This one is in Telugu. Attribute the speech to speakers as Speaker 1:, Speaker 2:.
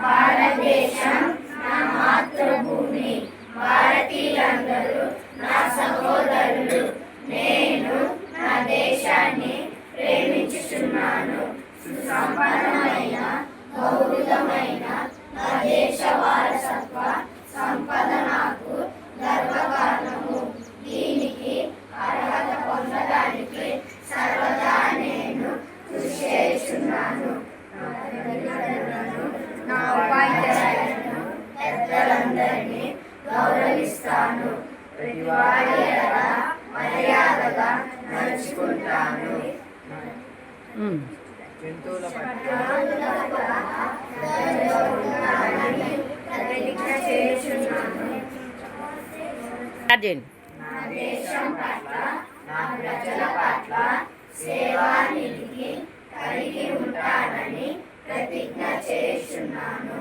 Speaker 1: భారతదేశం
Speaker 2: నా మాతృభూమి. భారతీయులందరూ నా సహోదరులు. నేను నా దేశాన్ని ప్రేమించుచున్నాను. సుసంపన్నమైన బహువిధమైన నా దేశ వారసత్వ సంపద నాకు గర్వకారణము. దీనికి అర్హత పొందడానికి సర్వదా నేను కృషి చేస్తున్నాను. నా ఉపాధ్యాయులను పెద్దలందరినీ గౌరవిస్తాను. ప్రతి వారి ఎడల మర్యాదగా నడుచుకుంటాను. జంతువుల పట్ల ప్రతిజ్ఞ చేస్తున్నాను. నా దేశం పట్ల నా ప్రజల పట్ల సేవానిధికి కలిగి ఉంటానని ప్రతిజ్ఞ చేస్తున్నాను.